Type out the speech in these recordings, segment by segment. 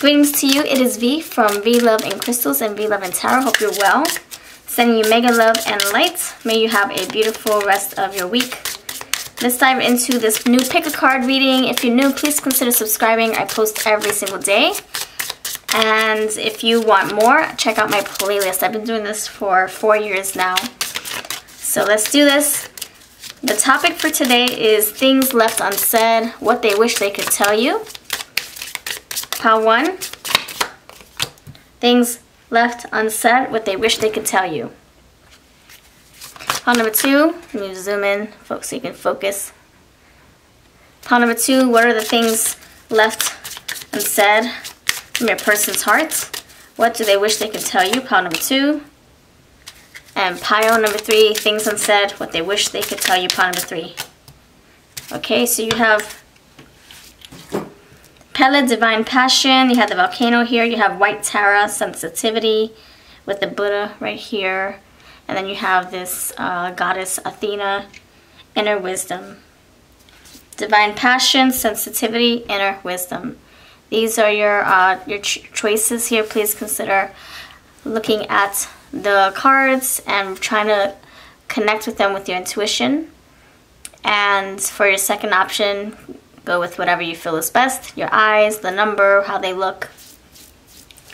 Greetings to you. It is V from VLoveCrystals and V Love and Tarot. Hope you're well. Sending you mega love and light. May you have a beautiful rest of your week. Let's dive into this new pick a card reading. If you're new, please consider subscribing. I post every single day. And if you want more, check out my playlist. I've been doing this for 4 years now. So let's do this. The topic for today is things left unsaid, what they wish they could tell you. Pile 1. Things left unsaid, what they wish they could tell you. Pile number 2. Let me zoom in folks, so you can focus. Pile number 2. What are the things left unsaid from your person's heart? What do they wish they could tell you? Pile number 2. And pile number 3. Things unsaid, what they wish they could tell you. Pile number 3. Okay, so you have Pele, Divine Passion. You have the Volcano here. You have White Tara, Sensitivity, with the Buddha right here. And then you have this Goddess Athena, Inner Wisdom. Divine Passion, Sensitivity, Inner Wisdom. These are your choices here. Please consider looking at the cards and trying to connect with them with your intuition. And for your second option, go with whatever you feel is best. Your eyes, the number, how they look.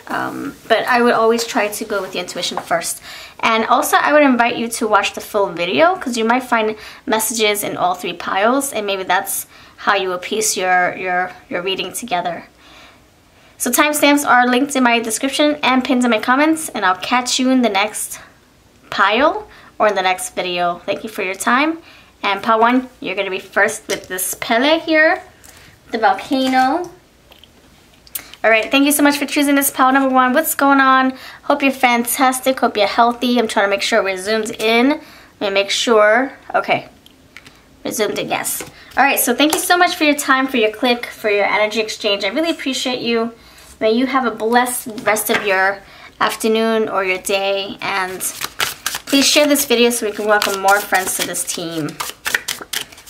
But I would always try to go with the intuition first. And also I would invite you to watch the full video, because you might find messages in all 3 piles, and maybe that's how you will piece your reading together. So timestamps are linked in my description and pinned in my comments, and I'll catch you in the next pile or in the next video. Thank you for your time. And pile 1, you're going to be first with this Pele here, the Volcano. Alright, thank you so much for choosing this pile number 1. What's going on? Hope you're fantastic. Hope you're healthy. I'm trying to make sure we're zoomed in. Let me make sure. Okay. We're zoomed in, yes. Alright, so thank you so much for your time, for your click, for your energy exchange. I really appreciate you. May you have a blessed rest of your afternoon or your day. And please share this video so we can welcome more friends to this team.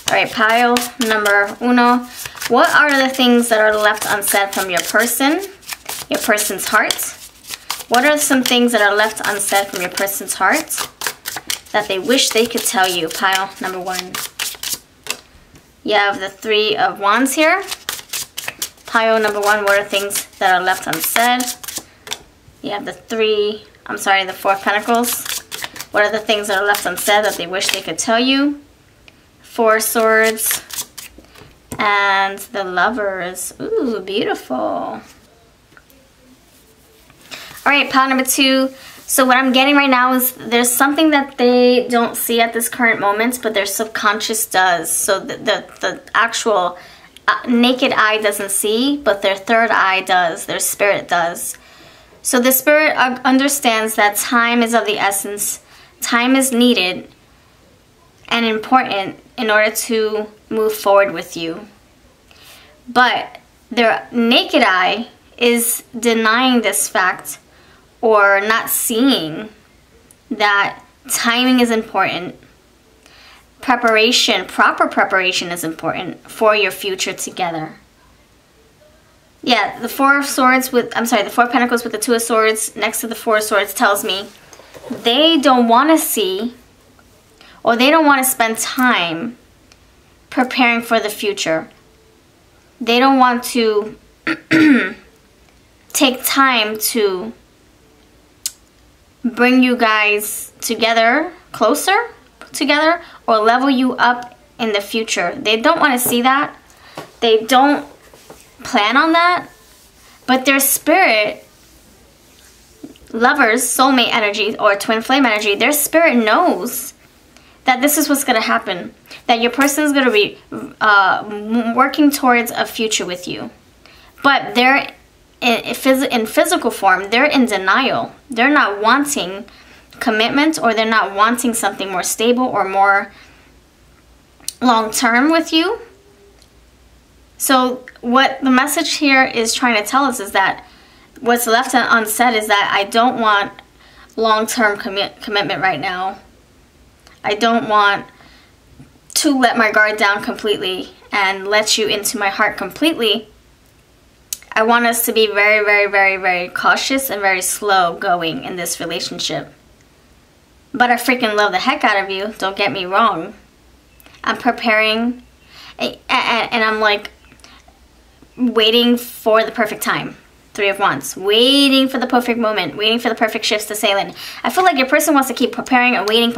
Alright, pile number 1. What are the things that are left unsaid from your person's heart? What are some things that are left unsaid from your person's heart that they wish they could tell you? Pile number 1. You have the 3 of Wands here. Pile number 1, what are things that are left unsaid? You have the 4 of Pentacles. What are the things that are left unsaid that they wish they could tell you? 4 of Swords. And the Lovers. Ooh, beautiful. Alright, pile number 2. So what I'm getting right now is there's something that they don't see at this current moment, but their subconscious does. So the actual naked eye doesn't see, but their third eye does. Their spirit does. So the spirit understands that time is of the essence. Time is needed and important in order to move forward with you. But their naked eye is denying this fact or not seeing that timing is important. Preparation, proper preparation is important for your future together. Yeah, the 4 of Swords the 4 of Pentacles with the 2 of Swords next to the 4 of Swords tells me they don't want to see, or they don't want to spend time preparing for the future. They don't want to take time to bring you guys together, closer together, or level you up in the future. They don't want to see that. They don't plan on that. But their spirit, lovers, soulmate energy, or twin flame energy, their spirit knows that this is what's going to happen. That your person is going to be working towards a future with you. But they're in physical form, they're in denial. They're not wanting commitment, or they're not wanting something more stable or more long-term with you. So what the message here is trying to tell us is that what's left unsaid is that I don't want long-term commitment right now. I don't want to let my guard down completely and let you into my heart completely. I want us to be very, very, very, very cautious and very slow going in this relationship. But I freaking love the heck out of you, don't get me wrong. I'm preparing, and I'm like waiting for the perfect time. Three of Wands, waiting for the perfect moment, waiting for the perfect shifts to sail in. I feel like your person wants to keep preparing and waiting,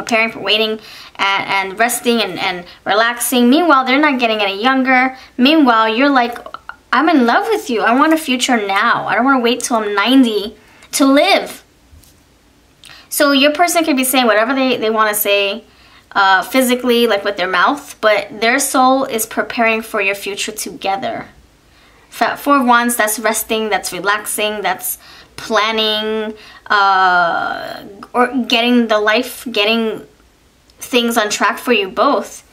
and resting and relaxing. Meanwhile, they're not getting any younger. Meanwhile, you're like, I'm in love with you. I want a future now. I don't want to wait till I'm 90 to live. So your person could be saying whatever they want to say physically, like with their mouth, but their soul is preparing for your future together. Four of Wands, that's resting, that's relaxing, that's planning, or getting things on track for you both.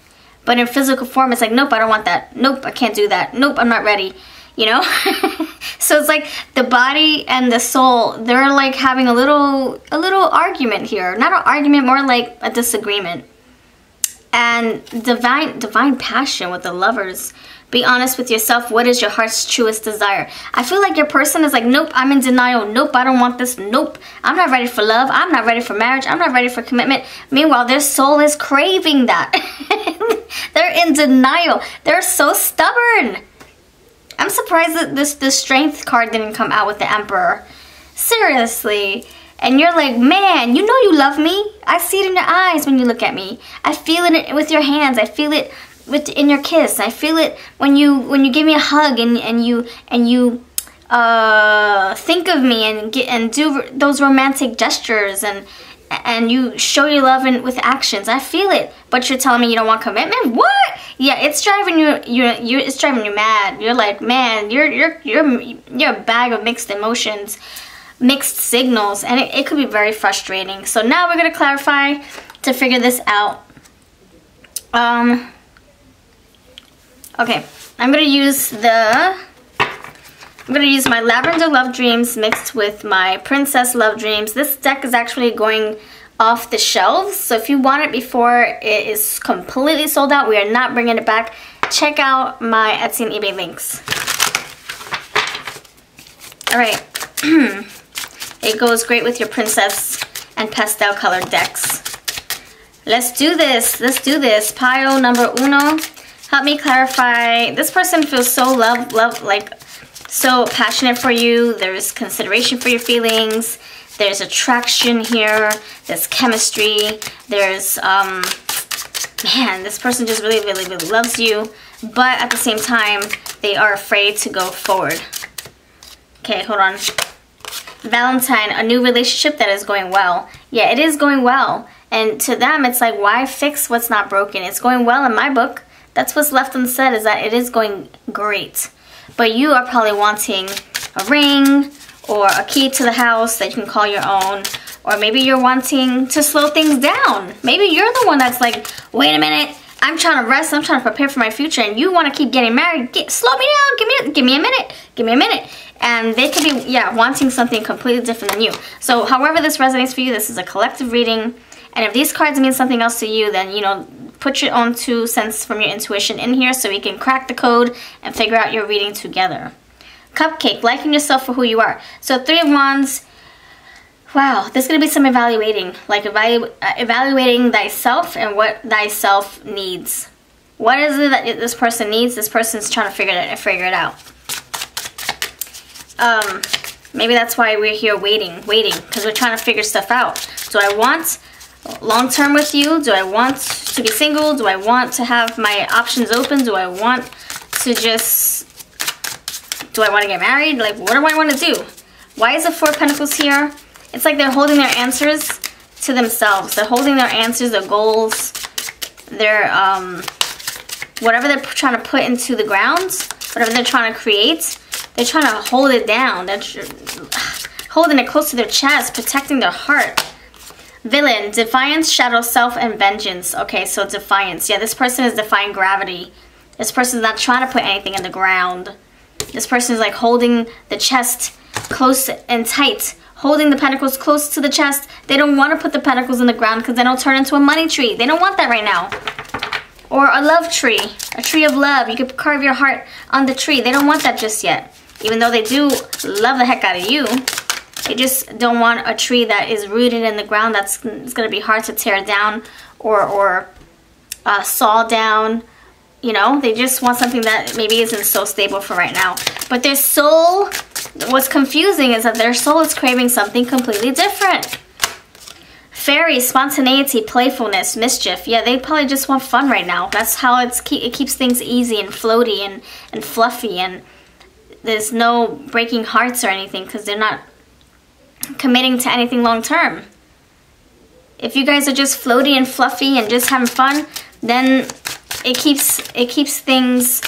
But in physical form, it's like, nope, I don't want that. Nope, I can't do that. Nope, I'm not ready. You know? So it's like the body and the soul, they're like having a little argument here. Not an argument, more like a disagreement. And divine passion with the Lovers. Be honest with yourself. What is your heart's truest desire? I feel like your person is like, nope, I'm in denial. Nope, I don't want this. Nope, I'm not ready for love. I'm not ready for marriage. I'm not ready for commitment. Meanwhile, their soul is craving that. They're in denial. They're so stubborn. I'm surprised that the Strength card didn't come out with the Emperor. Seriously. And you're like, man, you know you love me. I see it in your eyes when you look at me. I feel it with your hands. I feel it in your kiss. I feel it when you give me a hug and you think of me and do those romantic gestures and you show your love with actions. I feel it. But you're telling me you don't want commitment? What? Yeah, it's driving it's driving you mad. You're like, man, you're a bag of mixed emotions, mixed signals, and it could be very frustrating. So now we're gonna clarify to figure this out. Okay, I'm gonna use my Lavender Love Dreams mixed with my Princess Love Dreams. This deck is actually going off the shelves, so if you want it before it is completely sold out, we are not bringing it back. Check out my Etsy and eBay links. Alright, it goes great with your Princess and pastel colored decks. Let's do this, Pile number uno. Help me clarify. This person feels so so passionate for you. There's consideration for your feelings. There's attraction here. There's chemistry. There's, man, this person just really, really, really loves you. But at the same time, they are afraid to go forward. Okay, hold on. Valentine, a new relationship that is going well. Yeah, it is going well. And to them, it's like, why fix what's not broken? It's going well in my book. That's what's left unsaid, is that it is going great. But you are probably wanting a ring or a key to the house that you can call your own. Or maybe you're wanting to slow things down. Maybe you're the one that's like, wait a minute, I'm trying to rest, I'm trying to prepare for my future, and you want to keep getting married. Slow me down, give me a minute. And they could be, yeah, wanting something completely different than you. So however this resonates for you, this is a collective reading. And if these cards mean something else to you, then, you know, put your own 2 cents from your intuition in here so we can crack the code and figure out your reading together. Cupcake, liking yourself for who you are. So 3 of Wands, wow, there's going to be some evaluating. Like evaluating thyself and what thyself needs. What is it that this person needs? This person's trying to figure it out. Maybe that's why we're here waiting, because we're trying to figure stuff out. Do I want long-term with you? Do I want to be single? Do I want to have my options open? Do I want to get married? Like, what do I want to do? Why is the 4 of Pentacles here? It's like they're holding their answers to themselves. They're holding their answers, their goals, their, whatever they're trying to put into the ground, whatever they're trying to create, they're trying to hold it down. They're holding it close to their chest, protecting their heart. Villain, defiance, shadow self, and vengeance. Okay, so defiance. Yeah, this person is defying gravity. This person is not trying to put anything in the ground. This person is like holding the chest close and tight. Holding the pentacles close to the chest. They don't want to put the pentacles in the ground because then it'll turn into a money tree. They don't want that right now. Or a love tree. A tree of love. You could carve your heart on the tree. They don't want that just yet. Even though they do love the heck out of you, they just don't want a tree that is rooted in the ground that's going to be hard to tear down or saw down. You know, they just want something that maybe isn't so stable for right now. But their soul, what's confusing is that their soul is craving something completely different. Fairy, spontaneity, playfulness, mischief. Yeah, they probably just want fun right now. That's how it keeps things easy and floaty and fluffy, and there's no breaking hearts or anything because they're not committing to anything long term. If you guys are just floaty and fluffy and just having fun, then it keeps things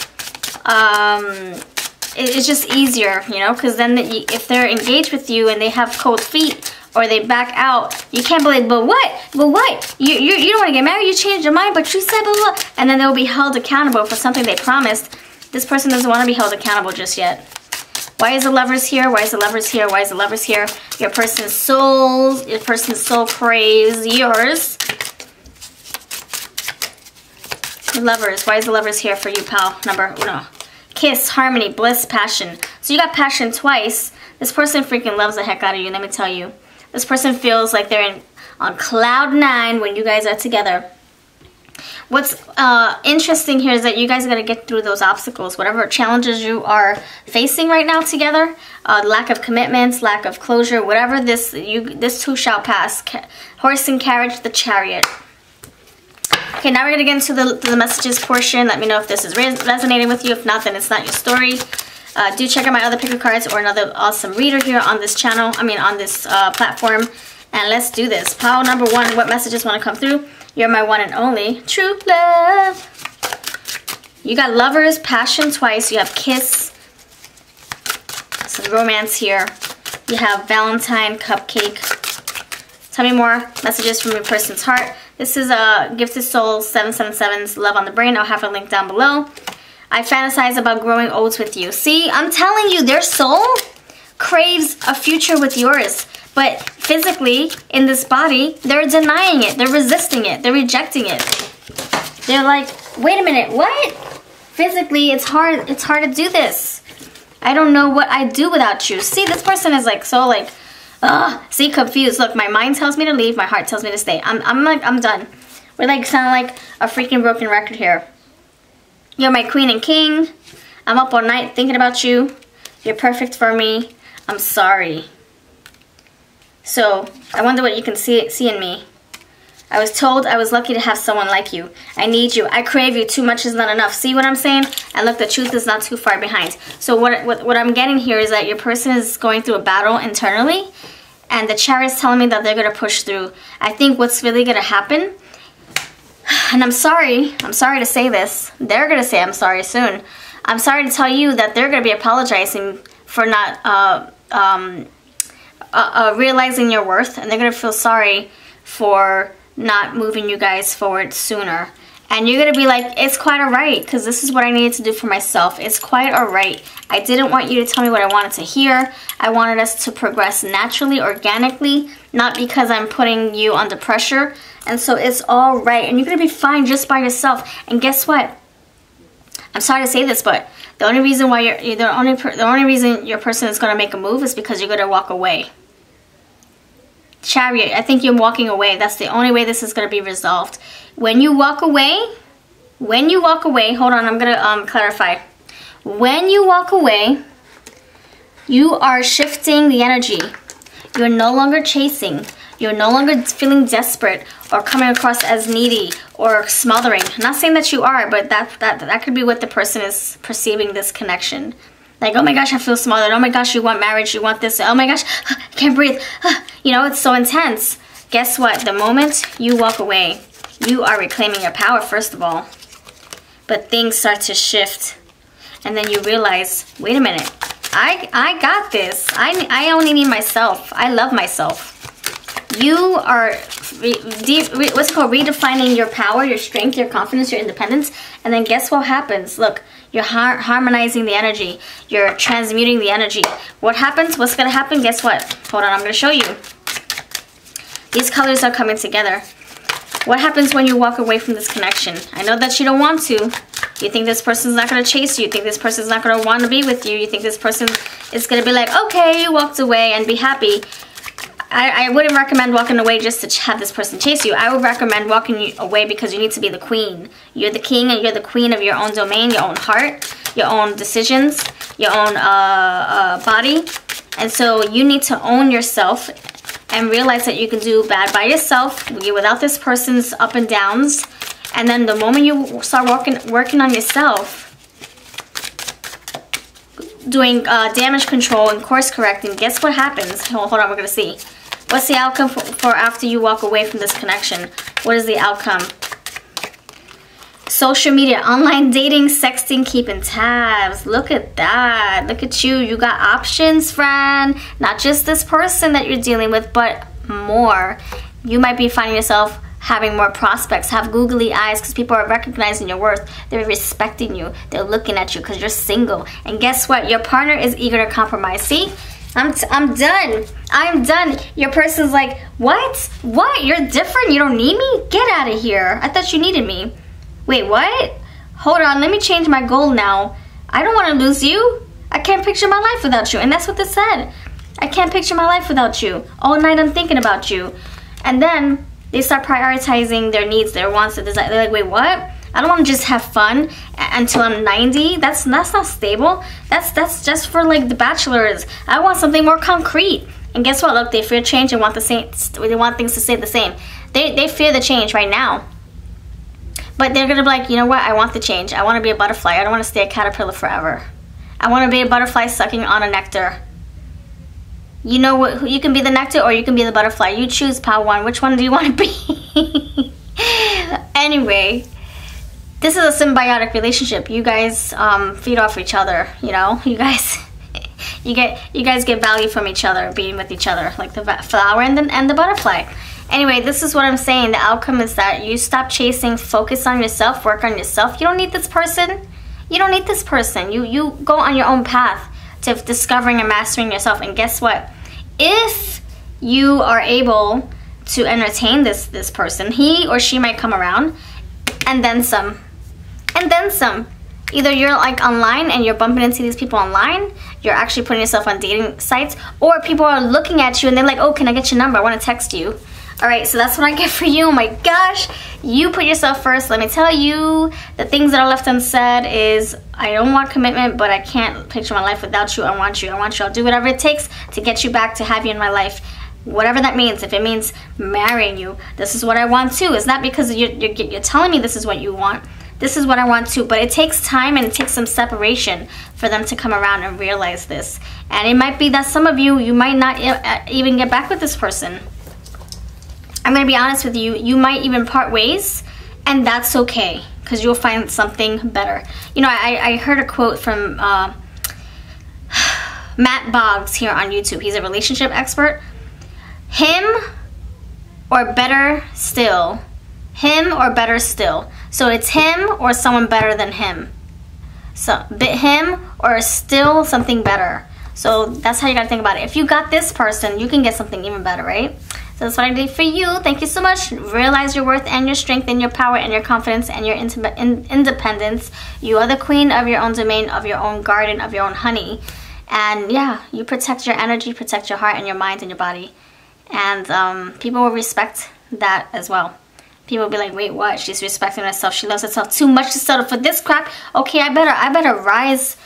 it's just easier, you know, because then if they're engaged with you and they have cold feet or they back out, you can't believe, but what? You don't want to get married, you changed your mind, but you said blah, blah. And then they'll be held accountable for something they promised. This person doesn't want to be held accountable just yet. Why is the Lovers here? Why is the Lovers here? Why is the Lovers here? Your person's soul craves yours. Lovers, why is the Lovers here for you, pal? Number uno. Kiss, harmony, bliss, passion. So you got passion twice. This person freaking loves the heck out of you, let me tell you. This person feels like they're on cloud 9 when you guys are together. What's interesting here is that you guys are going to get through those obstacles, whatever challenges you are facing right now together. Lack of commitments, lack of closure, whatever this too shall pass. Horse and carriage, the chariot. Okay, now we're going to get into the messages portion. Let me know if this is resonating with you. If not, then it's not your story. Do check out my other pick of cards or another awesome reader here on this channel. I mean, on this platform. And let's do this. Pile number 1, what messages want to come through? You're my one and only true love. You got Lovers, passion twice. You have kiss. Some romance here. You have Valentine, cupcake. Tell me more messages from your person's heart. This is a Gifted Soul 777's Love on the Brain. I'll have a link down below. I fantasize about growing olds with you. See, I'm telling you, their soul craves a future with yours. But physically, in this body, they're denying it. They're resisting it. They're rejecting it. They're like, wait a minute, what? Physically, it's hard to do this. I don't know what I'd do without you. See, this person is like, so like, see, confused. Look, my mind tells me to leave. My heart tells me to stay. I'm done. We're like, sound like a freaking broken record here. You're my queen and king. I'm up all night thinking about you. You're perfect for me. I'm sorry. So, I wonder what you can see in me. I was told I was lucky to have someone like you. I need you. I crave you. Too much is not enough. See what I'm saying? And look, the truth is not too far behind. So what I'm getting here is that your person is going through a battle internally. And the Chariot's telling me that they're going to push through. I think what's really going to happen, and I'm sorry to say this. They're going to say I'm sorry soon. I'm sorry to tell you that they're going to be apologizing for not realizing your worth, and they're going to feel sorry for not moving you guys forward sooner. And you're going to be like, it's quite alright, because this is what I needed to do for myself. It's quite alright. I didn't want you to tell me what I wanted to hear. I wanted us to progress naturally, organically, not because I'm putting you under pressure. And so it's alright. And you're going to be fine just by yourself. And guess what? I'm sorry to say this, but the only reason why the only reason your person is going to make a move is because you're going to walk away. Chariot, I think you're walking away. That's the only way this is going to be resolved. When you walk away, hold on, I'm going to clarify. When you walk away, you are shifting the energy. You're no longer chasing. You're no longer feeling desperate or coming across as needy or smothering. I'm not saying that you are, but that could be what the person is perceiving this connection. Like, oh my gosh, I feel smothered. Oh my gosh, you want marriage, you want this. Oh my gosh, I can't breathe. You know, it's so intense. Guess what? The moment you walk away, you are reclaiming your power, first of all. But things start to shift. And then you realize, wait a minute. I got this. I only need myself. I love myself. You are, what's it called? Redefining your power, your strength, your confidence, your independence. And then guess what happens? Look, you're harmonizing the energy. You're transmuting the energy. What happens? What's going to happen? Guess what? Hold on, I'm going to show you. These colors are coming together. What happens when you walk away from this connection? I know that you don't want to, You think this person's not going to chase you. You think this person's not going to want to be with you. You think this person is going to be like, okay, you walked away and be happy. I wouldn't recommend walking away just to have this person chase you. I would recommend walking away because you need to be the queen. You're the king and you're the queen of your own domain, your own heart, your own decisions, your own body. And so you need to own yourself and realize that you can do bad by yourself without this person's up and downs. And then the moment you start working on yourself, doing damage control and course correcting, guess what happens? Hold on, we're going to see. What's the outcome for after you walk away from this connection? What is the outcome? Social media, online dating, sexting, keeping tabs. Look at that. Look at you. You got options, friend. Not just this person that you're dealing with, but more. You might be finding yourself having more prospects. Have googly eyes because people are recognizing your worth. They're respecting you. They're looking at you because you're single. And guess what? Your partner is eager to compromise. See? I'm done. I'm done. Your person's like, what? What? You're different? You don't need me? Get out of here. I thought you needed me. Wait, what? Hold on. Let me change my goal now. I don't want to lose you. I can't picture my life without you. And that's what this said. I can't picture my life without you. All night I'm thinking about you. And then they start prioritizing their needs, their wants, their desires. They're like, wait, what? I don't want to just have fun until I'm 90. That's not stable. That's just for like the bachelors. I want something more concrete. And guess what? Look, they fear change and want the same. They want things to stay the same. They fear the change right now. But they're gonna be like, you know what? I want the change. I want to be a butterfly. I don't want to stay a caterpillar forever. I want to be a butterfly sucking on a nectar. You know what? You can be the nectar or you can be the butterfly. You choose, Padawan. Which one do you want to be? Anyway. This is a symbiotic relationship. You guys feed off each other, you know? You guys get value from each other, being with each other, like the flower and the butterfly. Anyway, this is what I'm saying. The outcome is that you stop chasing, focus on yourself, work on yourself. You don't need this person. You don't need this person. You go on your own path to discovering and mastering yourself. And guess what? If you are able to entertain this person, he or she might come around, and then some. And then some. Either you're like online and you're bumping into these people online, you're actually putting yourself on dating sites, or people are looking at you and they're like, oh, can I get your number? I want to text you. Alright, so that's what I get for you. Oh my gosh. You put yourself first. Let me tell you, the things that are left unsaid is, I don't want commitment, but I can't picture my life without you. I want you. I want you. I'll do whatever it takes to get you back, to have you in my life. Whatever that means. If it means marrying you, this is what I want too. It's not because you're telling me this is what you want. This is what I want too, but it takes time and it takes some separation for them to come around and realize this. And it might be that some of you might not even get back with this person. I'm going to be honest with you, you might even part ways, and that's okay, because you'll find something better. You know, I heard a quote from Matt Boggs here on YouTube. He's a relationship expert. Him or better still. Him or better still. So it's him or someone better than him. So him or still something better. So that's how you gotta think about it. If you got this person, you can get something even better, right? So that's what I did for you. Thank you so much. Realize your worth and your strength and your power and your confidence and your independence. You are the queen of your own domain, of your own garden, of your own honey. And yeah, you protect your energy, protect your heart and your mind and your body. And people will respect that as well. People will be like, wait, what? She's respecting herself. She loves herself too much to settle for this crap. Okay, I better rise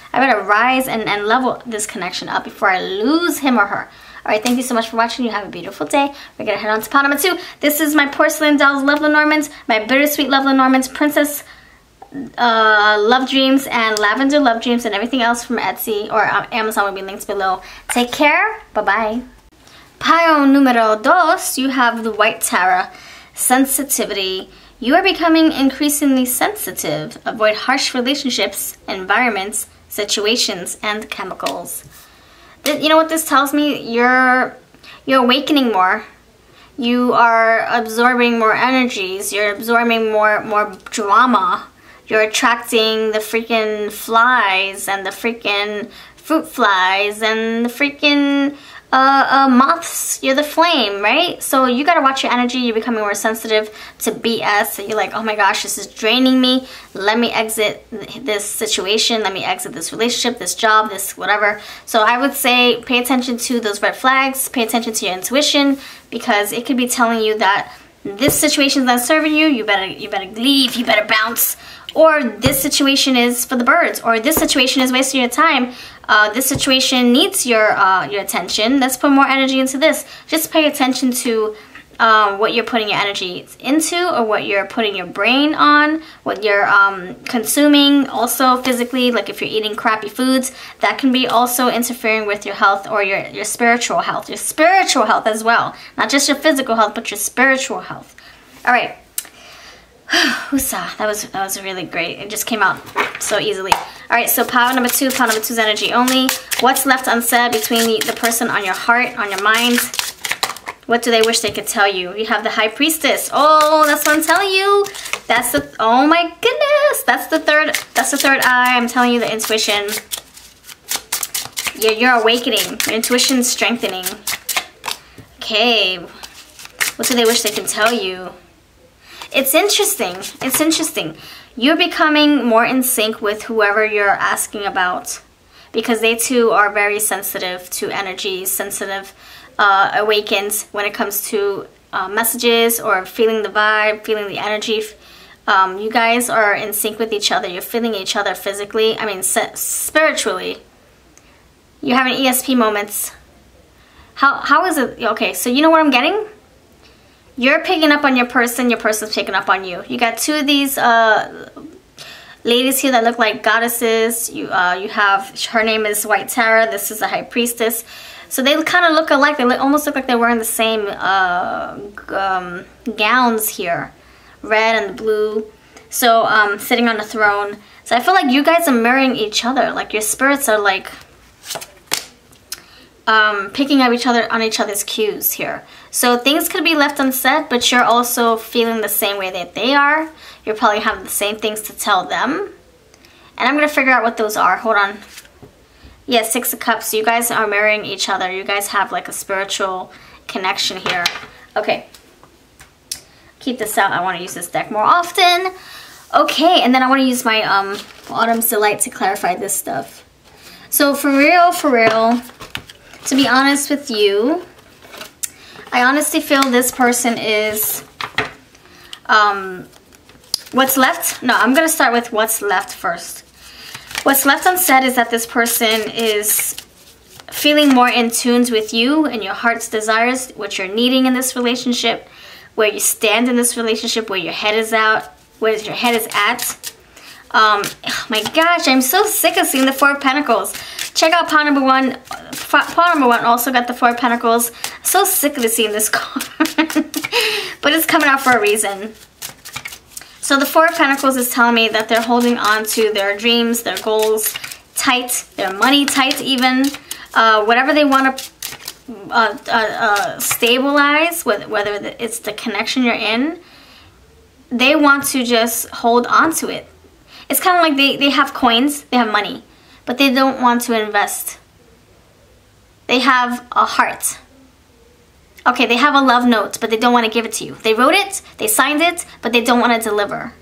and level this connection up before I lose him or her. Alright, thank you so much for watching. You have a beautiful day. We're gonna head on to pile number 2. This is my porcelain dolls Love Lenormands, my bittersweet Love Lenormands, Princess Love Dreams, and Lavender Love Dreams, and everything else from Etsy or Amazon will be linked below. Take care. Bye-bye. Pile numero 2, you have the White Tara. Sensitivity. You are becoming increasingly sensitive. Avoid harsh relationships, environments, situations, and chemicals. You know what this tells me? You're awakening more. You are absorbing more energies. You're absorbing more drama. You're attracting the freaking flies and the freaking fruit flies and the freaking moths, you're the flame, right? So you gotta watch your energy. You're becoming more sensitive to BS. You're like, oh my gosh, this is draining me. Let me exit this situation. Let me exit this relationship, this job, this whatever. So I would say pay attention to those red flags. Pay attention to your intuition, because it could be telling you that this situation is not serving you. You better leave. You better bounce. Or this situation is for the birds. Or this situation is wasting your time. This situation needs your attention. Let's put more energy into this. Just pay attention to what you're putting your energy into, or what you're putting your brain on, what you're consuming. Also physically, like if you're eating crappy foods, that can be also interfering with your health, or your spiritual health. Your spiritual health as well. Not just your physical health, but your spiritual health. All right. That was really great. It just came out so easily. All right, so pile number 2. Pile number 2's energy only. What's left unsaid between the person on your heart, on your mind? What do they wish they could tell you? You have the High Priestess. Oh, that's what I'm telling you. That's the, oh my goodness. That's the third eye. I'm telling you, the intuition. You're awakening. Your intuition's strengthening. Okay. What do they wish they could tell you? It's interesting. It's interesting. You're becoming more in sync with whoever you're asking about, because they too are very sensitive to energy, sensitive, awakened when it comes to messages or feeling the vibe, feeling the energy. You guys are in sync with each other. You're feeling each other physically. I mean, spiritually. You're having ESP moments. How is it? Okay, so you know what I'm getting? You're picking up on your person's picking up on you. You got 2 of these ladies here that look like goddesses. You have, her name is White Tara. This is a High Priestess. So they kind of look alike. They almost look like they're wearing the same gowns here. Red and blue. So sitting on the throne. So I feel like you guys are mirroring each other. Like your spirits are like picking up on each other's cues here. So things could be left unsaid, but you're also feeling the same way that they are. You're probably having the same things to tell them. And I'm going to figure out what those are. Hold on. Yeah, 6 of Cups. You guys are mirroring each other. You guys have like a spiritual connection here. Okay. Keep this out. I want to use this deck more often. Okay, and then I want to use my Autumn's Delight to clarify this stuff. So for real, to be honest with you, I honestly feel this person is, what's left? No, I'm going to start with what's left first. What's left unsaid is that this person is feeling more in tune with you and your heart's desires, what you're needing in this relationship, where you stand in this relationship, where your head is at. Oh my gosh, I'm so sick of seeing the 4 of Pentacles. Check out pile number 1. Pile number 1 also got the 4 of Pentacles. So sick of seeing this card. But it's coming out for a reason. So the 4 of Pentacles is telling me that they're holding on to their dreams, their goals tight, their money tight even. Whatever they want to stabilize, whether it's the connection you're in, they want to just hold on to it. It's kind of like they have coins, they have money, but they don't want to invest. They have a heart. Okay, they have a love note, but they don't want to give it to you. They wrote it, they signed it, but they don't want to deliver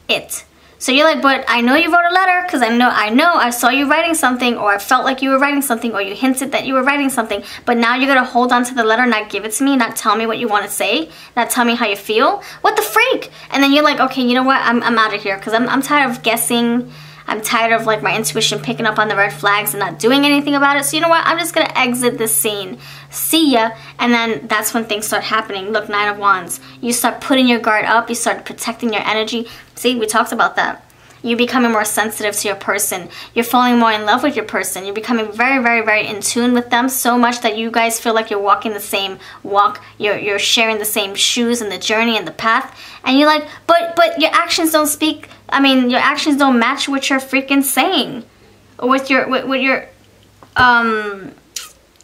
it. So you're like, but I know you wrote a letter, because I know I saw you writing something, or I felt like you were writing something, or you hinted that you were writing something, but now you're going to hold on to the letter, not give it to me, not tell me what you want to say, not tell me how you feel. What the freak? And then you're like, okay, you know what? I'm out of here, because I'm tired of guessing. I'm tired of like my intuition picking up on the red flags and not doing anything about it. So you know what? I'm just going to exit this scene. See ya. And then that's when things start happening. Look, 9 of Wands. You start putting your guard up. You start protecting your energy. See, we talked about that. You're becoming more sensitive to your person. You're falling more in love with your person. You're becoming very, very, very in tune with them, so much that you guys feel like you're walking the same walk. You're sharing the same shoes and the journey and the path. And you're like, but your actions don't speak. I mean, your actions don't match what you're freaking saying, or with your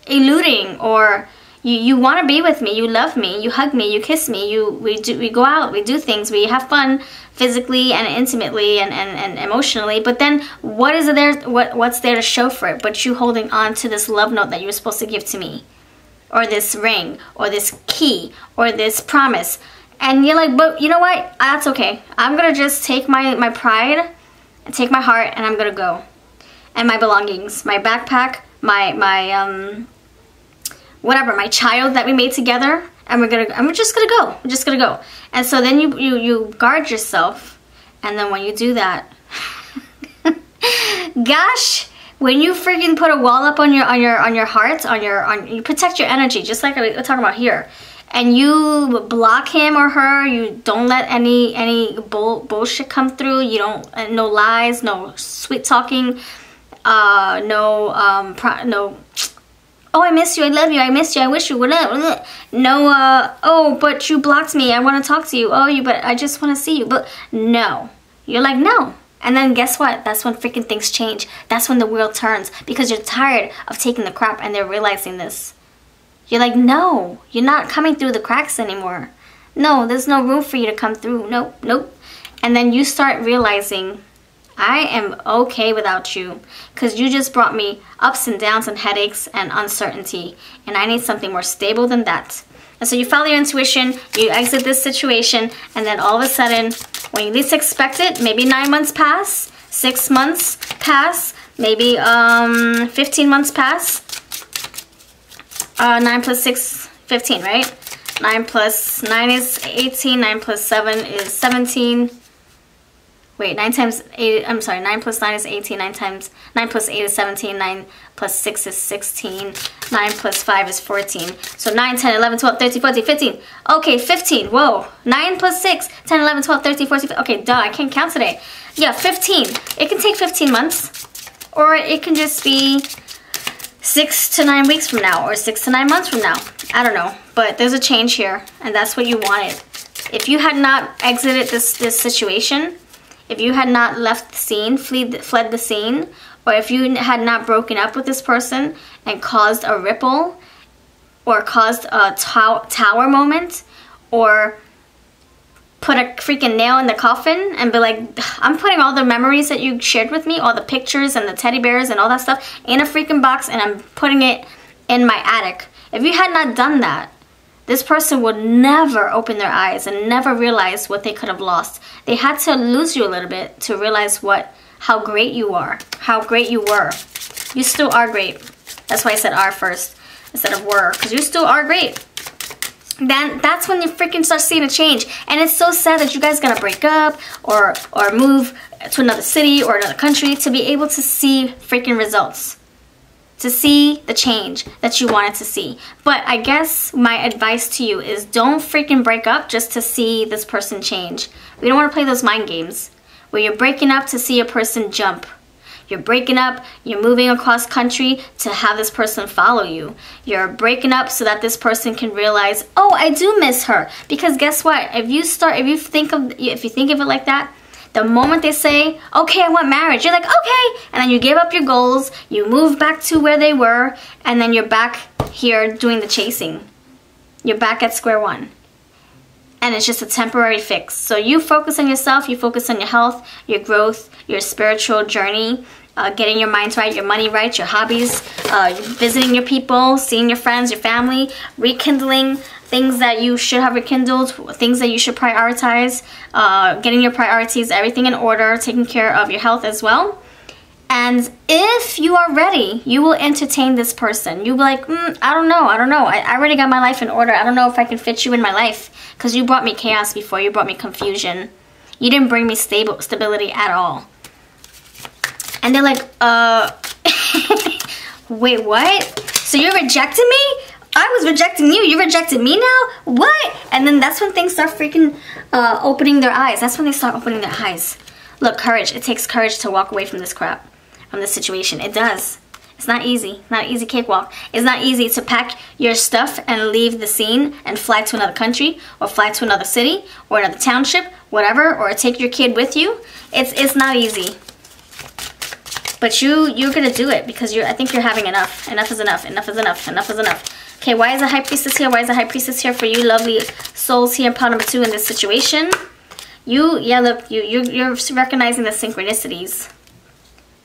eluding, or you want to be with me, you love me, you hug me, you kiss me, we go out, we do things, we have fun physically and intimately and emotionally, but then what's there to show for it but you holding on to this love note that you were supposed to give to me? or this ring, or this key, or this promise. And you're like, but you know what? That's okay. I'm gonna just take my pride and take my heart, and I'm gonna go. And my belongings, my backpack, my whatever, my child that we made together, and I'm just gonna go. I'm just gonna go. And so then you guard yourself, and then when you do that, gosh, when you freaking put a wall up on your heart, you protect your energy, just like we're talking about here, and you block him or her. You don't let any bullshit come through. You don't, no lies, no sweet talking, no, oh, I miss you, I love you, I miss you, I wish you would. No, oh, but you blocked me, I want to talk to you. Oh, but I just want to see you. But no, you're like, no. And then guess what? That's when freaking things change. That's when the wheel turns, because you're tired of taking the crap, and they're realizing this. You're like, no, you're not coming through the cracks anymore. No, there's no room for you to come through. Nope, nope. And then you start realizing, I am okay without you, because you just brought me ups and downs and headaches and uncertainty, and I need something more stable than that. And so you follow your intuition, you exit this situation, and then all of a sudden, when you least expect it, maybe 9 months pass, 6 months pass, maybe 15 months pass. 9 plus 6, 15, right? 9 plus 9 is 18, 9 plus 7 is 17. Wait, 9 times 8, I'm sorry, 9 plus 9 is 18, 9 plus 8 is 17, 9 plus 6 is 16, 9 plus 5 is 14. So 9, 10, 11, 12, 13, 14, 15. Okay, 15, whoa. 9 plus 6, 10, 11, 12, 13, 14, 15. Okay, duh, I can't count today. Yeah, 15. It can take 15 months, or it can just be 6 to 9 weeks from now, or 6 to 9 months from now. I don't know, but there's a change here, and that's what you wanted. If you had not exited this situation, if you had not left the scene, fled the scene, or if you had not broken up with this person and caused a ripple, or caused a tower moment, or put a freaking nail in the coffin and be like, I'm putting all the memories that you shared with me, all the pictures and the teddy bears and all that stuff in a freaking box, and I'm putting it in my attic. If you had not done that, this person would never open their eyes and never realize what they could have lost. They had to lose you a little bit to realize how great you are, how great you were. You still are great. That's why I said are first instead of were, because you still are great. Then that's when you freaking start seeing a change. And it's so sad that you guys gotta break up or move to another city or another country to be able to see freaking results, to see the change that you wanted to see. But I guess my advice to you is don't freaking break up just to see this person change. We don't want to play those mind games where you're breaking up to see a person jump. You're breaking up, you're moving across country to have this person follow you. You're breaking up so that this person can realize, oh, I do miss her. Because guess what? If you think of it like that, the moment they say, okay, I want marriage, you're like, okay. And then you give up your goals, you move back to where they were, and then you're back here doing the chasing. You're back at square one. And it's just a temporary fix. So you focus on yourself, you focus on your health, your growth, your spiritual journey, getting your mind right, your money right, your hobbies, visiting your people, seeing your friends, your family, rekindling things that you should have rekindled, things that you should prioritize, getting your priorities, everything in order, taking care of your health as well. And if you are ready, you will entertain this person. You'll be like, I don't know. I already got my life in order. I don't know if I can fit you in my life, because you brought me chaos before. You brought me confusion. You didn't bring me stability at all. And they're like, wait, what? So you're rejecting me? I was rejecting you. You rejected me now? What? And then that's when things start freaking opening their eyes. That's when they start opening their eyes. Look, courage. It takes courage to walk away from this crap, from this situation. It does. It's not easy. Not an easy cakewalk. It's not easy to pack your stuff and leave the scene and fly to another country or fly to another city or another township, whatever, or take your kid with you. It's not easy. But you're gonna do it because I think you're having enough. Enough is enough. Enough is enough. Enough is enough. Okay, why is the High Priestess here? Why is the High Priestess here for you lovely souls here in pile number 2 in this situation? Look, you're recognizing the synchronicities.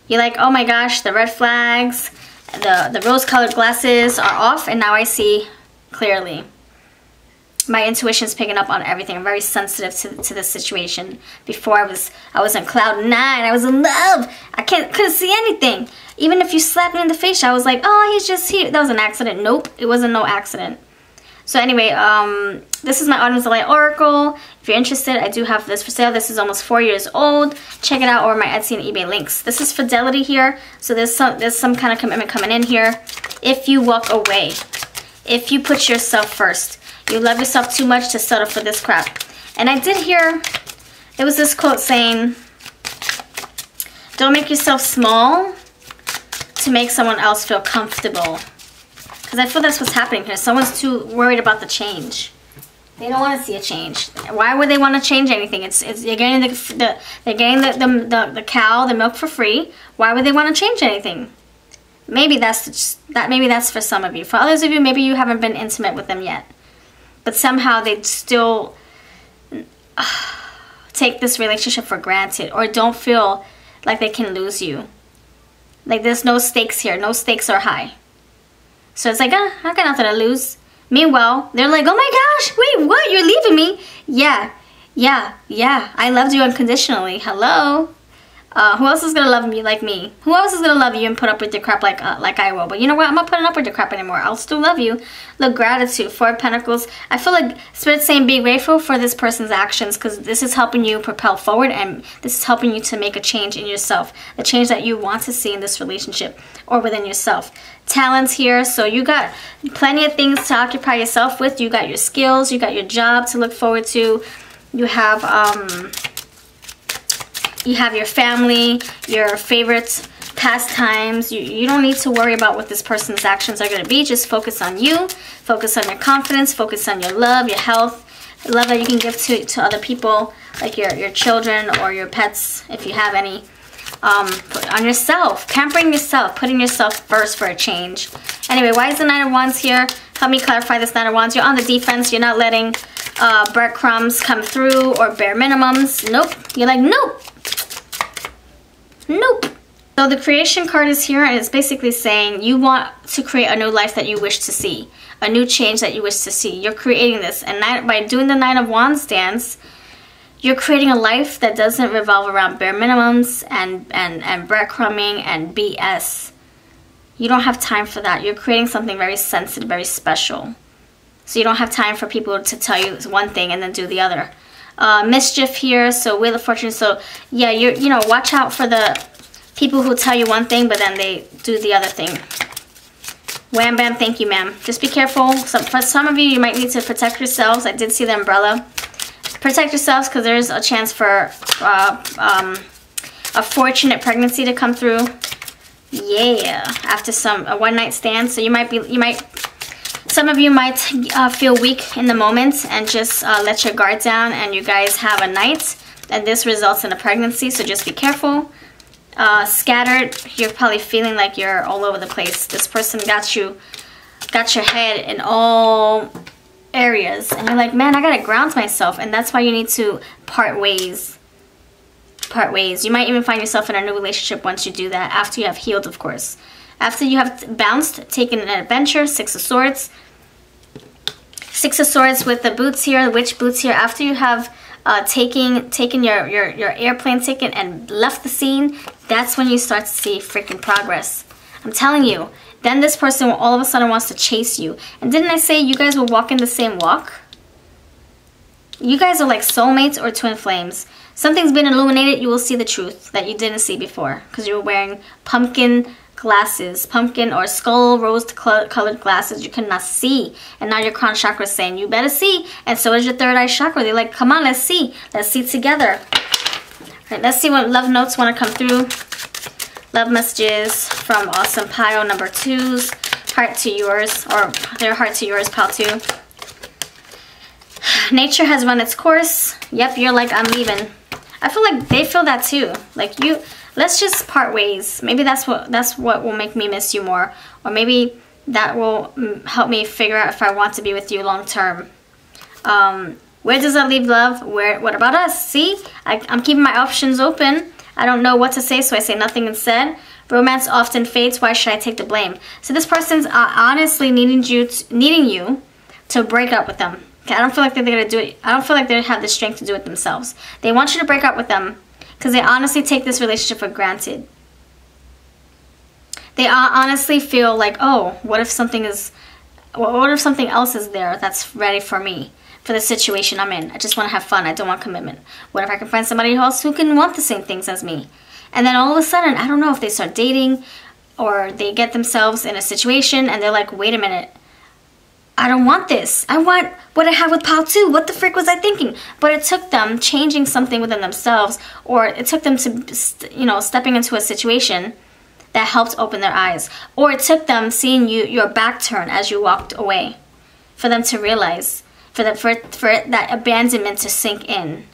You're like, oh my gosh, the red flags, the rose-colored glasses are off, and now I see clearly. My intuition's picking up on everything. I'm very sensitive to this situation. Before I was on cloud 9. I was in love. I couldn't see anything. Even if you slapped me in the face, I was like, oh, he's just here. That was an accident. Nope, it wasn't no accident. So anyway, this is my Autumn's Delight Oracle. If you're interested, I do have this for sale. This is almost 4 years old. Check it out over my Etsy and eBay links. This is fidelity here, so there's some kind of commitment coming in here. If you walk away, if you put yourself first, you love yourself too much to settle for this crap. And I did hear, there was this quote saying, don't make yourself small to make someone else feel comfortable. Because I feel that's what's happening here. Someone's too worried about the change. They don't want to see a change. Why would they want to change anything? You're getting the cow, the milk for free. Why would they want to change anything? Maybe that's for some of you. For others of you, maybe you haven't been intimate with them yet. But somehow they still take this relationship for granted, or don't feel like they can lose you. Like there's no stakes here. No stakes are high. So it's like, I got nothing to lose. Meanwhile, they're like, oh my gosh, wait, what? You're leaving me? Yeah. I loved you unconditionally. Hello? Who else is gonna love me like me? Who else is gonna love you and put up with your crap like I will? But you know what? I'm not putting up with your crap anymore. I'll still love you. Look, gratitude, 4 of Pentacles. I feel like Spirit's saying be grateful for this person's actions, because this is helping you propel forward, and this is helping you to make a change in yourself, the change that you want to see in this relationship or within yourself. Talents here, so you got plenty of things to occupy yourself with. You got your skills, you got your job to look forward to. You have your family, your favorite pastimes. You don't need to worry about what this person's actions are going to be. Just focus on you. Focus on your confidence. Focus on your love, your health. The love that you can give to other people, like your children or your pets, if you have any. On yourself. Pampering yourself. Putting yourself first for a change. Anyway, why is the 9 of Wands here? Help me clarify this 9 of Wands. You're on the defense. You're not letting breadcrumbs come through or bare minimums. Nope. You're like, nope. Nope. So the creation card is here, and it's basically saying you want to create a new life that you wish to see, a new change that you wish to see. You're creating this, and by doing the 9 of Wands dance, you're creating a life that doesn't revolve around bare minimums and breadcrumbing and BS. You don't have time for that. You're creating something very sensitive, very special. So you don't have time for people to tell you one thing and then do the other. Mischief here, so Wheel of Fortune. So yeah, you know, watch out for the people who tell you one thing but then they do the other thing. Wham bam, thank you ma'am. Just be careful. For some of you, you might need to protect yourselves. I did see the umbrella. Protect yourselves, because there's a chance for a fortunate pregnancy to come through. Yeah, after a one-night stand. So some of you might feel weak in the moment and just let your guard down, and you guys have a night, and this results in a pregnancy. So just be careful. Scattered, you're probably feeling like you're all over the place. This person got your head in all areas, and you're like, man, I gotta ground myself, and that's why you need to part ways. You might even find yourself in a new relationship once you do that, after you have healed, of course. After you have bounced, taken an adventure. 6 of Swords. 6 of Swords with the boots here, the witch boots here. After you have taken your airplane ticket and left the scene, that's when you start to see freaking progress. I'm telling you. Then this person all of a sudden wants to chase you. And didn't I say you guys will walk in the same walk? You guys are like soulmates or twin flames. Something's been illuminated. You will see the truth that you didn't see before, because you were wearing pumpkin glasses, pumpkin or skull rose colored glasses you cannot see. And now your crown chakra is saying you better see, and so is your third eye chakra. They're like, come on, let's see together. All right, let's see what love notes want to come through. Love messages from awesome pile number 2's heart to yours, or their heart to yours, pile 2. Nature has run its course. Yep, you're like, I'm leaving. I feel like they feel that too. Like, let's just part ways. Maybe that's what will make me miss you more, or maybe that will help me figure out if I want to be with you long term. Where does that leave love? What about us? See, I'm keeping my options open. I don't know what to say, so I say nothing instead. Romance often fades. Why should I take the blame? So this person's honestly needing you to break up with them. Okay, I don't feel like they're gonna do it. I don't feel like they have the strength to do it themselves. They want you to break up with them because they honestly take this relationship for granted. They honestly feel like, oh, what if something else is there that's ready for me, for the situation I'm in? I just want to have fun. I don't want commitment. What if I can find somebody else who can want the same things as me? And then all of a sudden, I don't know if they start dating or they get themselves in a situation and they're like, wait a minute, I don't want this. I want what I have with pile 2. What the frick was I thinking? But it took them changing something within themselves, or it took them to, you know, stepping into a situation that helped open their eyes. Or it took them seeing your back turn as you walked away for them to realize, for that abandonment to sink in.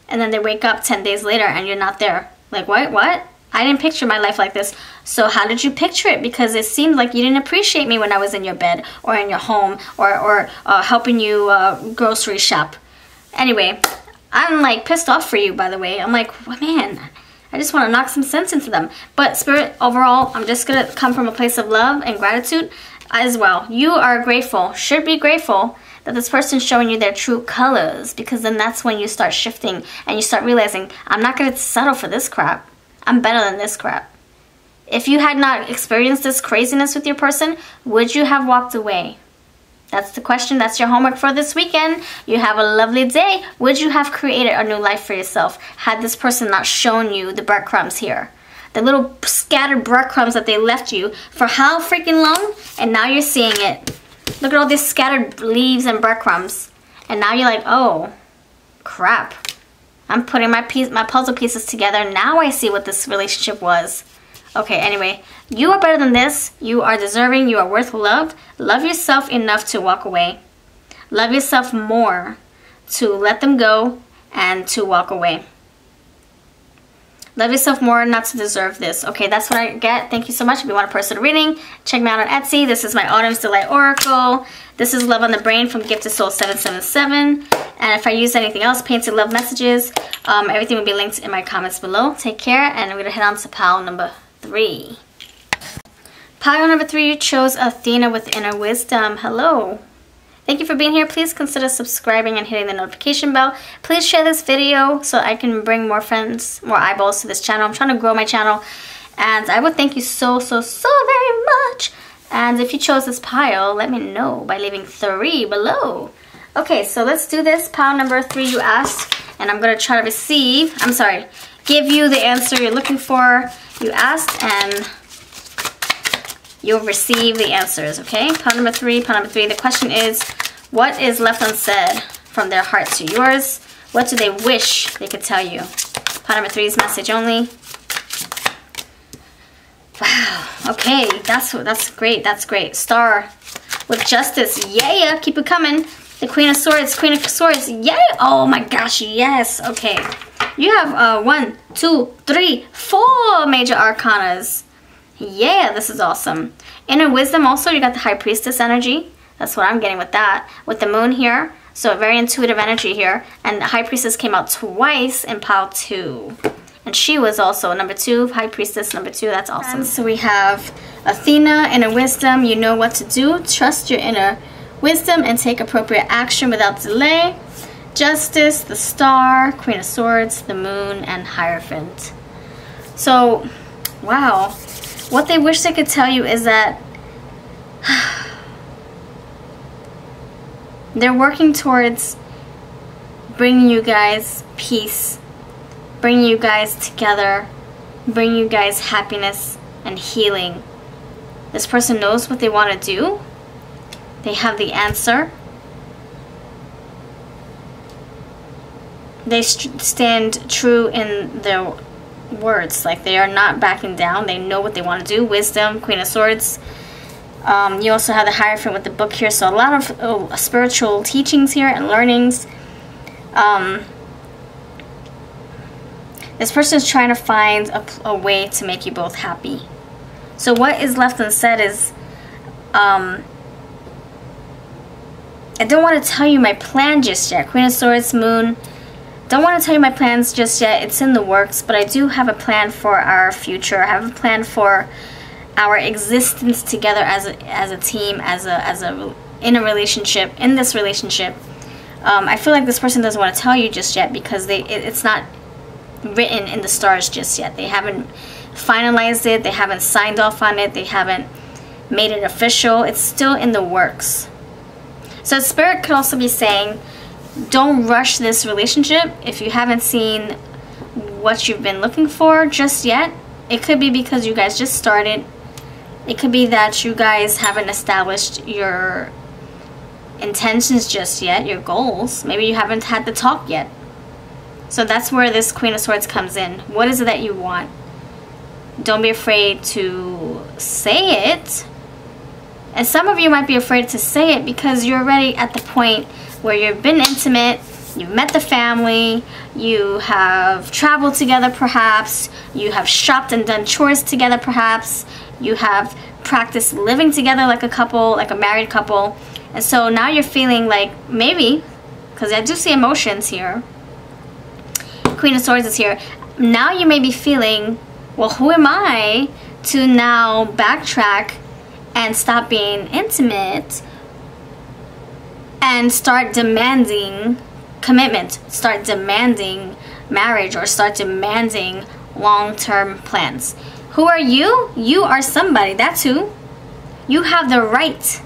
And then they wake up 10 days later and you're not there. Like, what? I didn't picture my life like this. So how did you picture it? Because it seemed like you didn't appreciate me when I was in your bed or in your home or helping you grocery shop. Anyway, I'm like pissed off for you, by the way. I'm like, well, man, I just want to knock some sense into them. But Spirit, overall, I'm just going to come from a place of love and gratitude as well. You are grateful, should be grateful that this person's showing you their true colors, because then that's when you start shifting and you start realizing, I'm not going to settle for this crap. I'm better than this crap. If you had not experienced this craziness with your person, would you have walked away? That's the question. That's your homework for this weekend. You have a lovely day. Would you have created a new life for yourself had this person not shown you the breadcrumbs here? The little scattered breadcrumbs that they left you for how freaking long? And now you're seeing it. Look at all these scattered leaves and breadcrumbs. And now you're like, oh, crap. I'm putting my puzzle pieces together. Now I see what this relationship was. Okay, anyway, you are better than this. You are deserving. You are worth love. Love yourself enough to walk away. Love yourself more to let them go and to walk away. Love yourself more not to deserve this. Okay, that's what I get. Thank you so much. If you want a personal reading, check me out on Etsy. This is my Autumn's Delight Oracle. This is Love on the Brain from GiftedSoul 777. And if I use anything else, Painted Love Messages, everything will be linked in my comments below. Take care, and we're going to head on to pile number 3. Pile number 3, you chose Athena with Inner Wisdom. Hello. Thank you for being here. Please consider subscribing and hitting the notification bell. Please share this video so I can bring more friends, more eyeballs to this channel. I'm trying to grow my channel. And I would thank you so very much. And if you chose this pile, let me know by leaving 3 below. Okay, so let's do this. Pile number 3 you asked. And I'm going to try to give you the answer you're looking for. You asked and you'll receive the answers, okay? Pile number 3, the question is, what is left unsaid from their heart to yours? What do they wish they could tell you? Pile number 3's message only. Wow, okay, that's great. Star with Justice, yeah, keep it coming. The Queen of Swords, yay! Oh my gosh, yes, okay. You have 1, 2, 3, 4 major arcanas. Yeah, this is awesome. Inner Wisdom also, you got the High Priestess energy. That's what I'm getting with that. With the moon here. So very intuitive energy here. And the High Priestess came out twice in pile 2. And she was also number 2, High Priestess number 2. That's awesome. So we have Athena, Inner Wisdom. You know what to do. Trust your inner wisdom and take appropriate action without delay. Justice, the Star, Queen of Swords, the Moon, and Hierophant. So, wow. What they wish they could tell you is that they're working towards bringing you guys peace, bringing you guys together, bringing you guys happiness and healing. This person knows what they want to do. They have the answer. They stand true in their words, like they are not backing down. They know what they want to do. Wisdom, Queen of Swords. You also have the Hierophant with the book here, so a lot of spiritual teachings here and learnings. This person is trying to find a way to make you both happy. So what is left unsaid is, I don't want to tell you my plan just yet. Queen of Swords, Moon. don't want to tell you my plans just yet. It's in the works, but I do have a plan for our future. I have a plan for our existence together as a team, in a relationship, in this relationship. I feel like this person doesn't want to tell you just yet because it's not written in the stars just yet. They haven't finalized it. They haven't signed off on it. They haven't made it official. It's still in the works. So Spirit could also be saying, don't rush this relationship if you haven't seen what you've been looking for just yet. It could be because you guys just started. It could be that you guys haven't established your intentions just yet, your goals. Maybe you haven't had the talk yet. So that's where this Queen of Swords comes in. What is it that you want? Don't be afraid to say it. And some of you might be afraid to say it because you're already at the point where you've been intimate, you've met the family, you have traveled together perhaps, you have shopped and done chores together perhaps, you have practiced living together like a couple, like a married couple. And so now you're feeling like maybe, because I do see emotions here, Queen of Swords is here, now you may be feeling, well, who am I to now backtrack and stop being intimate and start demanding commitment, start demanding marriage, or start demanding long-term plans. Who are you? You are somebody. That's who. You have the right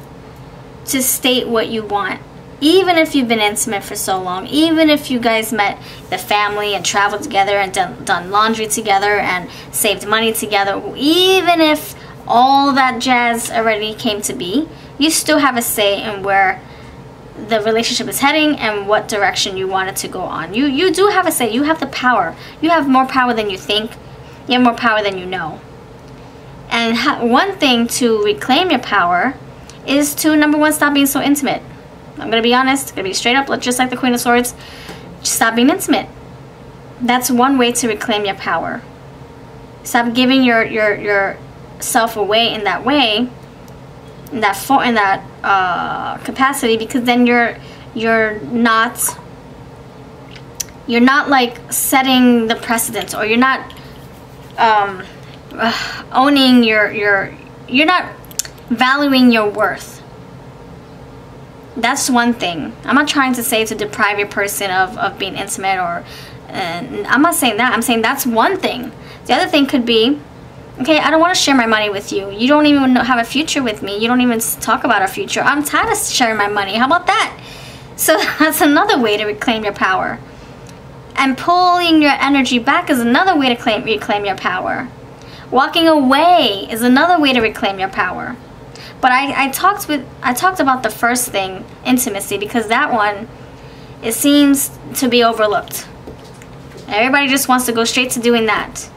to state what you want. Even if you've been intimate for so long, even if you guys met the family and traveled together and done laundry together and saved money together, even if all that jazz already came to be, you still have a say in where the relationship is heading and what direction you want it to go on. You do have a say. You have the power. You have more power than you think. You have more power than you know. And one thing to reclaim your power is to, number one, stop being so intimate. I'm going to be honest, going to be straight up, just like the Queen of Swords. Just stop being intimate. That's one way to reclaim your power. Stop giving your self away in that way, in that capacity, because then you're not like setting the precedent, or you're not owning you're not valuing your worth. That's one thing. I'm not trying to say to deprive your person of being intimate, or I'm not saying that. I'm saying that's one thing. The other thing could be, okay, I don't want to share my money with you. You don't even have a future with me. You don't even talk about our future. I'm tired of sharing my money. How about that? So that's another way to reclaim your power. And pulling your energy back is another way to reclaim your power. Walking away is another way to reclaim your power. But I talked about the first thing, intimacy, because that one, it seems to be overlooked. Everybody just wants to go straight to doing that.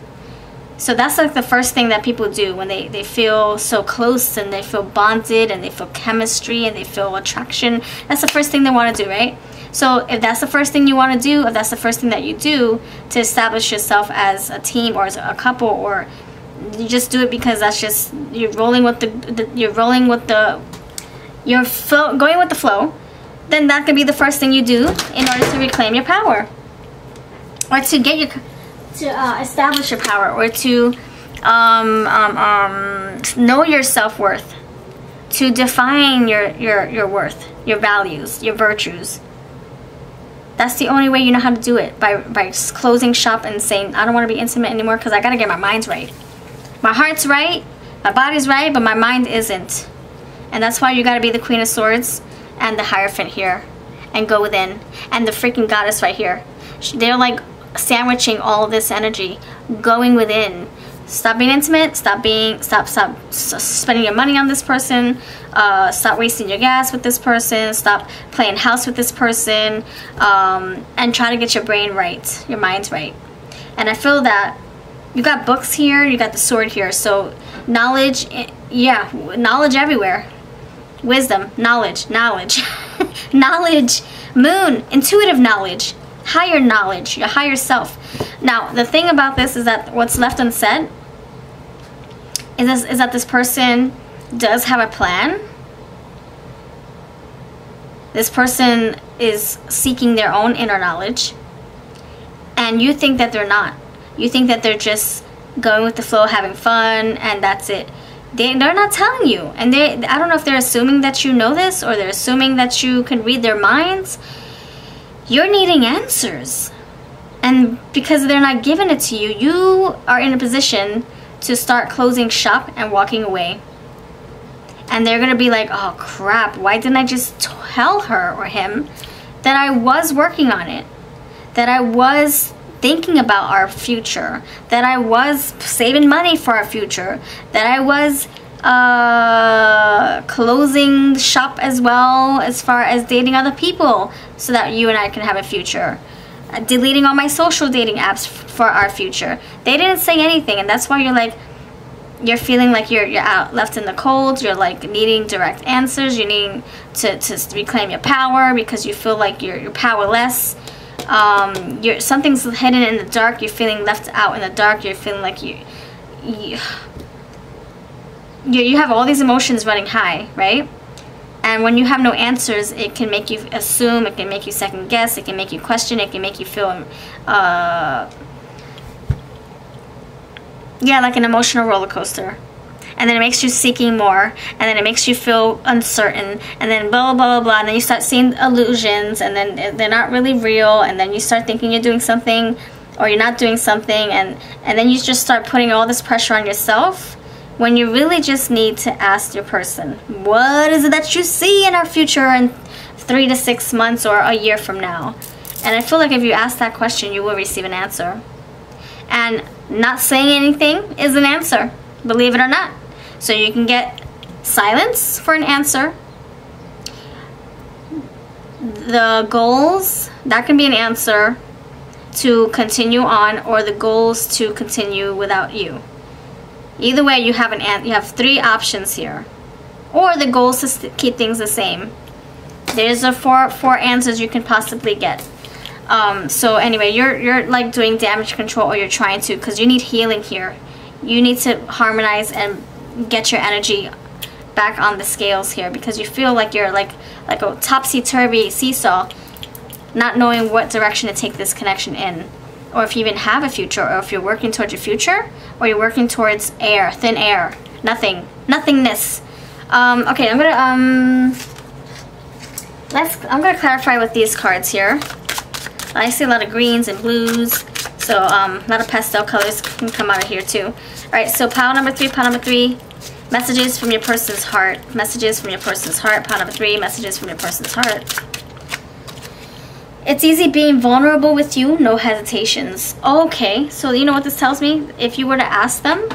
So that's like the first thing that people do when they feel so close and they feel bonded and they feel chemistry and they feel attraction. That's the first thing they want to do, right? So if that's the first thing you want to do, if that's the first thing that you do to establish yourself as a team or as a couple, or you just do it because that's just, you're rolling with going with the flow, then that could be the first thing you do in order to reclaim your power, or to get establish your power, or to know your self-worth, to define your worth, your values, your virtues. That's the only way you know how to do it, by just closing shop and saying, I don't want to be intimate anymore because I got to get my mind right. My heart's right, my body's right, but my mind isn't. And that's why you got to be the Queen of Swords and the Hierophant here, and go within, and the freaking Goddess right here. They're like sandwiching all of this energy, going within. Stop being intimate, stop spending your money on this person, stop wasting your gas with this person, stop playing house with this person, and try to get your brain right, your mind's right. And I feel that you got books here, you got the sword here, so knowledge, yeah, knowledge everywhere. Wisdom, knowledge, knowledge, moon, intuitive knowledge, higher knowledge, your higher self. Now, the thing about this is that what's left unsaid is that this person does have a plan. This person is seeking their own inner knowledge. And you think that they're not. You think that they're just going with the flow, having fun, and that's it. They're not telling you. And I don't know if they're assuming that you know this, or they're assuming that you can read their minds. You're needing answers. And because they're not giving it to you, you are in a position to start closing shop and walking away. And they're going to be like, oh crap, why didn't I just tell her or him that I was working on it? That I was thinking about our future, that I was saving money for our future, that I was closing shop as well as far as dating other people so that you and I can have a future. Deleting all my social dating apps for our future. They didn't say anything, and that's why you're feeling like you're out left in the cold. You're like needing direct answers. You're needing to reclaim your power because you feel like you're powerless. Something's hidden in the dark. You're feeling left out in the dark. You're feeling like you have all these emotions running high, right? And when you have no answers, it can make you assume, it can make you second guess, it can make you question, it can make you feel yeah, like an emotional roller coaster. And then it makes you seeking more, and then it makes you feel uncertain, and then blah, blah, blah, blah, and then you start seeing illusions, and then they're not really real, and then you start thinking you're doing something, or you're not doing something, and then you just start putting all this pressure on yourself, when you really just need to ask your person, what is it that you see in our future in 3 to 6 months or a year from now? And I feel like if you ask that question, you will receive an answer. And not saying anything is an answer, believe it or not. So you can get silence for an answer. The goals, that can be an answer to continue on, or the goals to continue without you. Either way, you have 3 options here. Or the goals to keep things the same. There's a four answers you can possibly get. So anyway, you're like doing damage control, or you're trying to, because you need healing here. You need to harmonize and get your energy back on the scales here, because you feel like you're like a topsy-turvy seesaw, not knowing what direction to take this connection in, or if you even have a future, or if you're working towards your future, or you're working towards air, thin air, nothingness. Okay, I'm gonna clarify with these cards here. I see a lot of greens and blues, so a lot of pastel colors can come out of here too. All right, so pile number 3, messages from your person's heart, messages from your person's heart. Pile number 3, messages from your person's heart. It's easy being vulnerable with you, no hesitations. Okay, so you know what this tells me? If you were to ask them,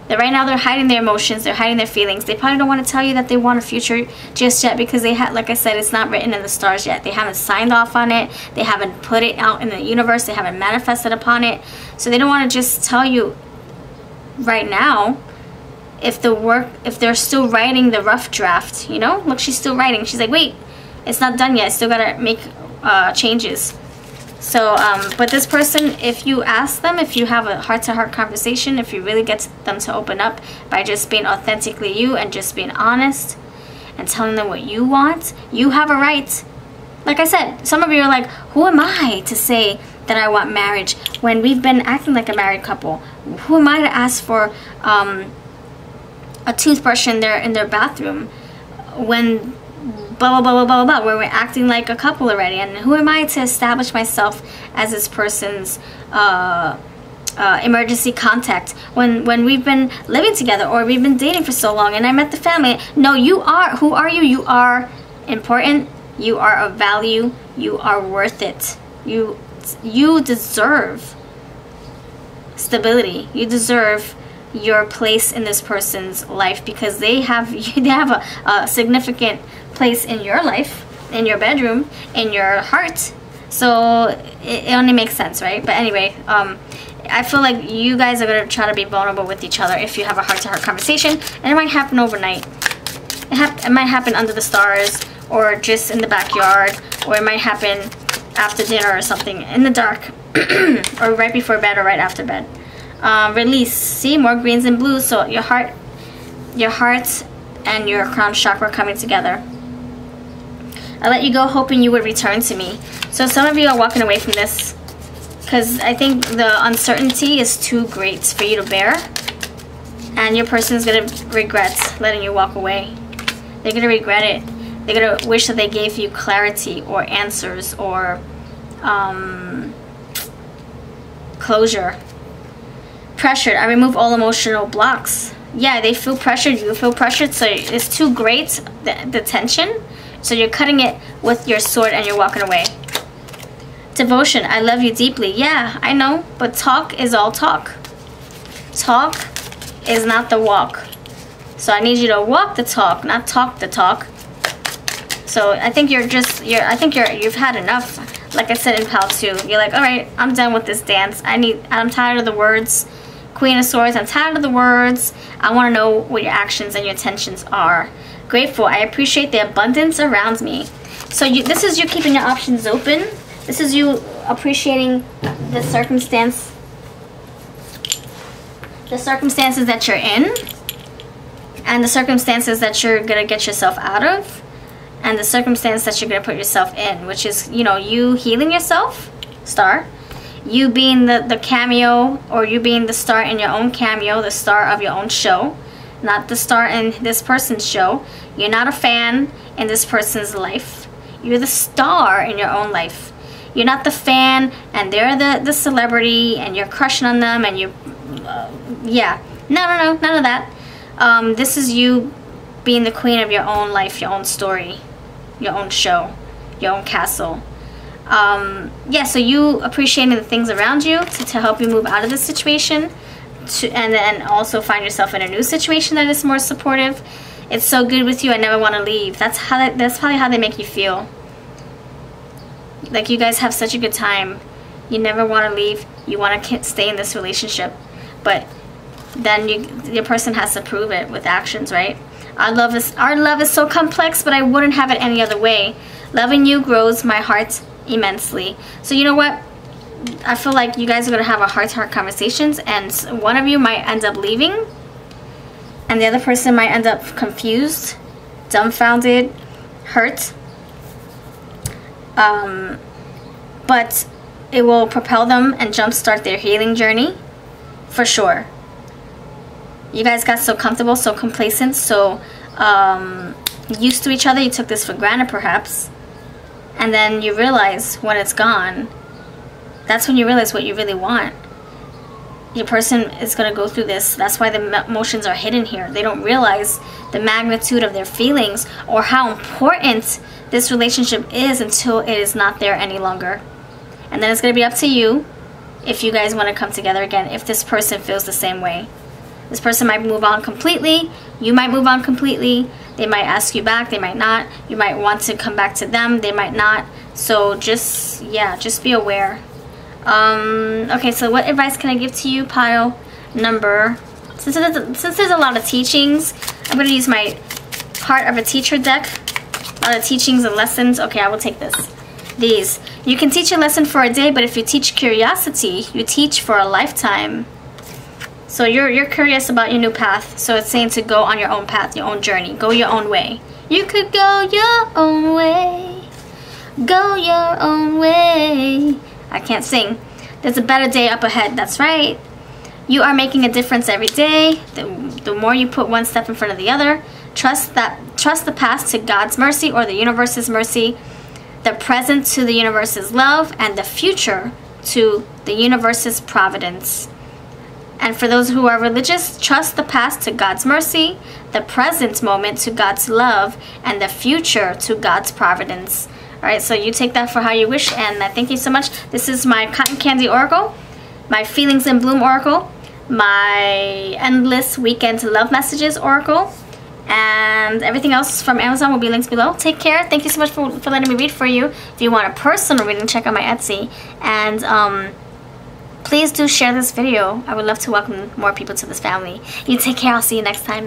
that right now they're hiding their emotions, they're hiding their feelings. They probably don't want to tell you that they want a future just yet, because they like I said, it's not written in the stars yet. They haven't signed off on it. They haven't put it out in the universe. They haven't manifested upon it. So they don't want to just tell you right now. If they're still writing the rough draft, you know? Look, she's still writing. She's like, wait, it's not done yet. I still gotta make changes. So, but this person, if you ask them, if you have a heart-to-heart conversation, if you really get them to open up by just being authentically you and just being honest and telling them what you want, you have a right. Like I said, some of you are like, who am I to say that I want marriage when we've been acting like a married couple? Who am I to ask for a toothbrush in their bathroom when blah, blah, blah, blah, blah, blah, where we're acting like a couple already? And who am I to establish myself as this person's emergency contact when we've been living together, or we've been dating for so long and I met the family? No, you are. Who are you? You are important. You are of value. You are worth it. You deserve stability. You deserve your place in this person's life, because they have a significant place in your life, in your bedroom, in your heart. So it only makes sense, right? But anyway, I feel like you guys are going to try to be vulnerable with each other if you have a heart-to-heart conversation, and it might happen overnight. It might happen under the stars, or just in the backyard, or it might happen after dinner or something, in the dark, or right before bed, or right after bed. Release. See, more greens and blues. So your heart and your crown chakra coming together. I let you go hoping you would return to me. So some of you are walking away from this because I think the uncertainty is too great for you to bear, and your person is going to regret letting you walk away. They're going to regret it. They're going to wish that they gave you clarity or answers or closure. Pressured. I remove all emotional blocks. Yeah, they feel pressured. You feel pressured, so it's too great, the tension. So you're cutting it with your sword and you're walking away. Devotion. I love you deeply. Yeah, I know, but talk is all talk. Talk is not the walk. So I need you to walk the talk, not talk the talk. So I think you've had enough. Like I said in Pal 2, you're like, all right, I'm done with this dance. I'm tired of the words. Queen of Swords, I'm tired of the words. I want to know what your actions and your intentions are. Grateful. I appreciate the abundance around me. So this is you keeping your options open. This is you appreciating the circumstances that you're in, and the circumstances that you're gonna get yourself out of, and the circumstance that you're gonna put yourself in, which is, you know, you healing yourself, star, you being the cameo, or you being the star in your own cameo, the star of your own show, not the star in this person's show. You're not a fan in this person's life. You're the star in your own life. You're not the fan and they're the celebrity and you're crushing on them and you yeah, no, none of that. This is you being the queen of your own life, your own story, your own show, your own castle. Yeah, so you appreciating the things around you to help you move out of this situation, and then also find yourself in a new situation that is more supportive. It's so good with you, I never want to leave. That's probably how they make you feel. Like you guys have such a good time. You never want to leave. You want to stay in this relationship, but then your person has to prove it with actions, right? Our love is so complex, but I wouldn't have it any other way. Loving you grows my heart immensely. So you know what? I feel like you guys are going to have a heart-to-heart conversations, and one of you might end up leaving, and the other person might end up confused, dumbfounded, hurt. But it will propel them and jumpstart their healing journey, for sure. You guys got so comfortable, so complacent, so used to each other. You took this for granted, perhaps. And then you realize when it's gone, that's when you realize what you really want. Your person is going to go through this. That's why the emotions are hidden here. They don't realize the magnitude of their feelings or how important this relationship is until it is not there any longer. And then it's going to be up to you if you guys want to come together again, if this person feels the same way. This person might move on completely. You might move on completely. They might ask you back. They might not. You might want to come back to them. They might not. So just be aware. Okay, so what advice can I give to you, pile number? Since there's a lot of teachings, I'm going to use my Heart of a Teacher deck. A lot of teachings and lessons. Okay, I will take this. These. You can teach a lesson for a day, but if you teach curiosity, you teach for a lifetime. So you're curious about your new path. So it's saying to go on your own path, your own journey. Go your own way. You could go your own way. Go your own way. I can't sing. There's a better day up ahead. That's right. You are making a difference every day. The more you put one step in front of the other. Trust the past to God's mercy or the universe's mercy. The present to the universe's love. And the future to the universe's providence. And for those who are religious, trust the past to God's mercy, the present moment to God's love, and the future to God's providence. Alright, so you take that for how you wish, and I thank you so much. This is my Cotton Candy Oracle, my Feelings in Bloom Oracle, my Endless Weekend Love Messages Oracle, and everything else from Amazon will be linked below. Take care. Thank you so much for letting me read for you. If you want a personal reading, check out my Etsy. And please do share this video. I would love to welcome more people to this family. You take care. I'll see you next time.